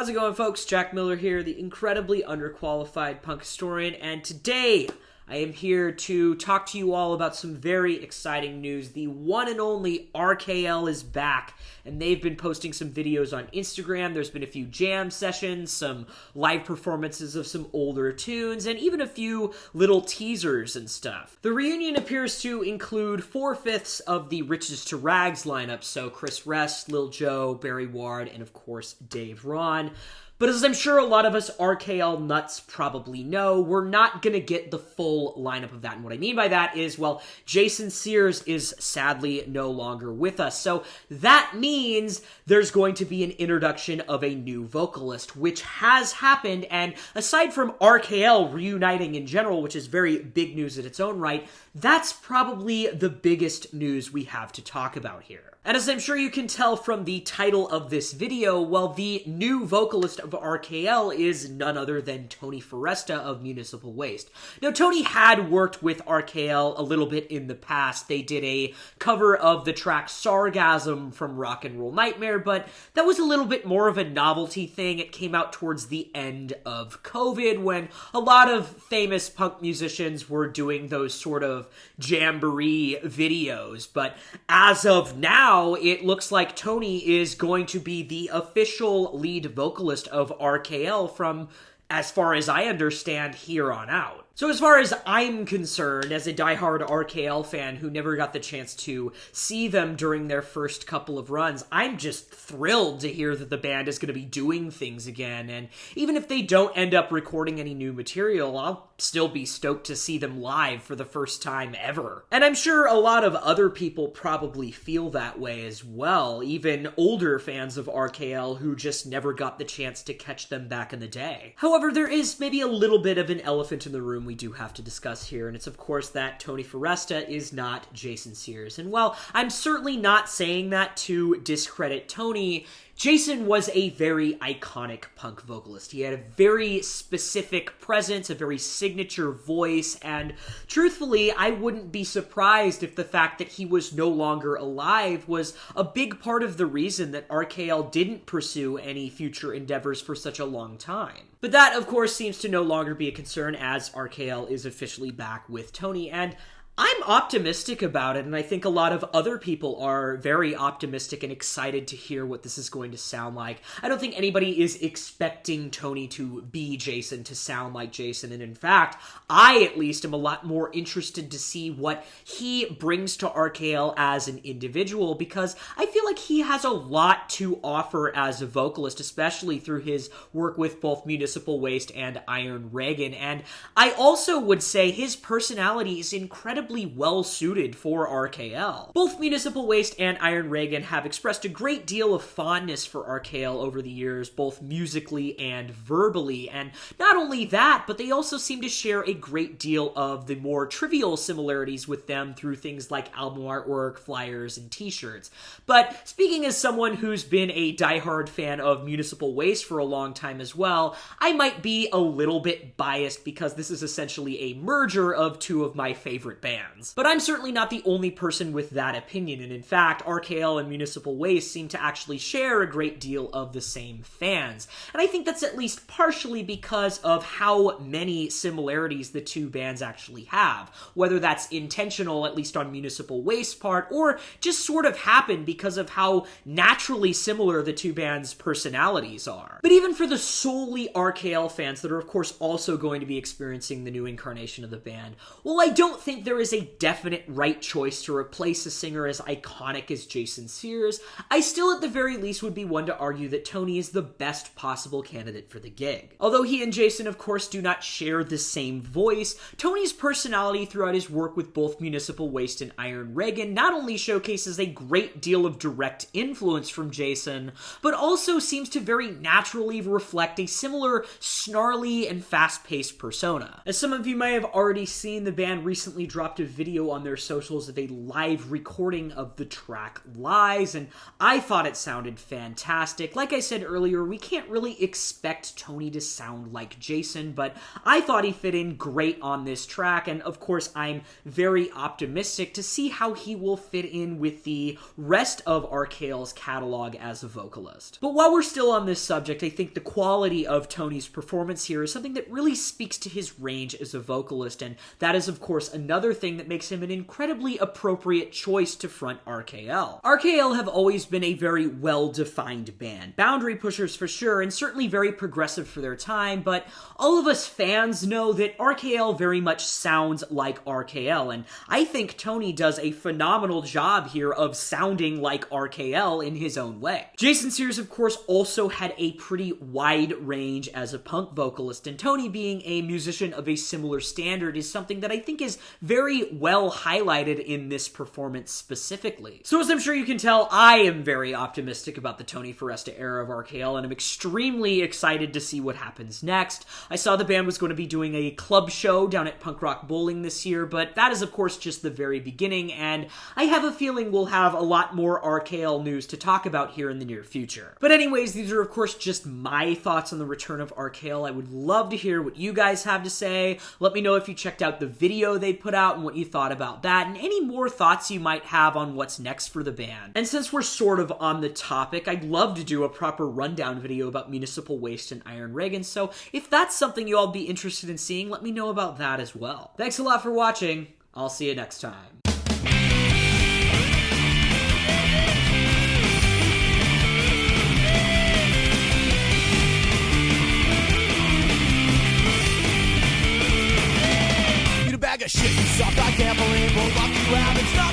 How's it going, folks? Jack Miller here, the incredibly underqualified punk historian, and today I am here to talk to you all about some very exciting news. The one and only RKL is back, and they've been posting some videos on Instagram. There's been a few jam sessions, some live performances of some older tunes, and even a few little teasers and stuff. The reunion appears to include 4/5 of the Riches to Rags lineup, so Chris Rest, Lil Joe, Barry Ward, and of course Dave Ron. But as I'm sure a lot of us RKL nuts probably know, we're not gonna get the full lineup of that. And what I mean by that is, well, Jason Sears is sadly no longer with us. So that means there's going to be an introduction of a new vocalist, which has happened. And aside from RKL reuniting in general, which is very big news in its own right, that's probably the biggest news we have to talk about here. And as I'm sure you can tell from the title of this video, well, the new vocalist of RKL is none other than Tony Foresta of Municipal Waste. Now, Tony had worked with RKL a little bit in the past. They did a cover of the track Sargasm from Rock and Roll Nightmare, but that was a little bit more of a novelty thing. It came out towards the end of COVID when a lot of famous punk musicians were doing those sort of jamboree videos. But as of now, it looks like Tony is going to be the official lead vocalist of RKL from, as far as I understand, here on out. So as far as I'm concerned, as a diehard RKL fan who never got the chance to see them during their first couple of runs, I'm just thrilled to hear that the band is going to be doing things again. And even if they don't end up recording any new material, I'll still be stoked to see them live for the first time ever. And I'm sure a lot of other people probably feel that way as well, even older fans of RKL who just never got the chance to catch them back in the day. However, there is maybe a little bit of an elephant in the room we do have to discuss here, and it's of course that Tony Foresta is not Jason Sears. And while I'm certainly not saying that to discredit Tony, Jason was a very iconic punk vocalist. He had a very specific presence, a very signature voice, and truthfully, I wouldn't be surprised if the fact that he was no longer alive was a big part of the reason that RKL didn't pursue any future endeavors for such a long time. But that, of course, seems to no longer be a concern as RKL is officially back with Tony, and I'm optimistic about it, and I think a lot of other people are very optimistic and excited to hear what this is going to sound like. I don't think anybody is expecting Tony to be Jason, to sound like Jason, and in fact, I at least am a lot more interested to see what he brings to RKL as an individual, because I feel like he has a lot to offer as a vocalist, especially through his work with both Municipal Waste and Iron Reagan, and I also would say his personality is incredibly well suited for RKL. Both Municipal Waste and Iron Reagan have expressed a great deal of fondness for RKL over the years, both musically and verbally, and not only that, but they also seem to share a great deal of the more trivial similarities with them through things like album artwork, flyers, and t-shirts. But speaking as someone who's been a diehard fan of Municipal Waste for a long time as well, I might be a little bit biased because this is essentially a merger of two of my favorite bands. But I'm certainly not the only person with that opinion, and in fact, RKL and Municipal Waste seem to actually share a great deal of the same fans. And I think that's at least partially because of how many similarities the two bands actually have, whether that's intentional, at least on Municipal Waste's part, or just sort of happened because of how naturally similar the two bands' personalities are. But even for the solely RKL fans that are of course also going to be experiencing the new incarnation of the band, well, I don't think there is a definite right choice to replace a singer as iconic as Jason Sears. I still at the very least would be one to argue that Tony is the best possible candidate for the gig. Although he and Jason of course do not share the same voice, Tony's personality throughout his work with both Municipal Waste and Iron Reagan not only showcases a great deal of direct influence from Jason, but also seems to very naturally reflect a similar snarly and fast-paced persona. As some of you may have already seen, the band recently dropped dropped a video on their socials of a live recording of the track Lies, and I thought it sounded fantastic. Like I said earlier, we can't really expect Tony to sound like Jason, but I thought he fit in great on this track, and of course I'm very optimistic to see how he will fit in with the rest of RKL's catalog as a vocalist. But while we're still on this subject, I think the quality of Tony's performance here is something that really speaks to his range as a vocalist, and that is of course another thing that makes him an incredibly appropriate choice to front RKL. RKL have always been a very well-defined band. Boundary pushers for sure, and certainly very progressive for their time, but all of us fans know that RKL very much sounds like RKL, and I think Tony does a phenomenal job here of sounding like RKL in his own way. Jason Sears, of course, also had a pretty wide range as a punk vocalist, and Tony being a musician of a similar standard is something that I think is very well highlighted in this performance specifically. So as I'm sure you can tell, I am very optimistic about the Tony Foresta era of RKL, and I'm extremely excited to see what happens next. I saw the band was going to be doing a club show down at Punk Rock Bowling this year, but that is of course just the very beginning, and I have a feeling we'll have a lot more RKL news to talk about here in the near future. But anyways, these are of course just my thoughts on the return of RKL. I would love to hear what you guys have to say. Let me know if you checked out the video they put out and what you thought about that, and any more thoughts you might have on what's next for the band. And since we're sort of on the topic, I'd love to do a proper rundown video about Municipal Waste and Iron Reagan, so if that's something you all be interested in seeing, let me know about that as well. Thanks a lot for watching. I'll see you next time. Bag of shit, you suck, I can't believe we'll lock you out. It's not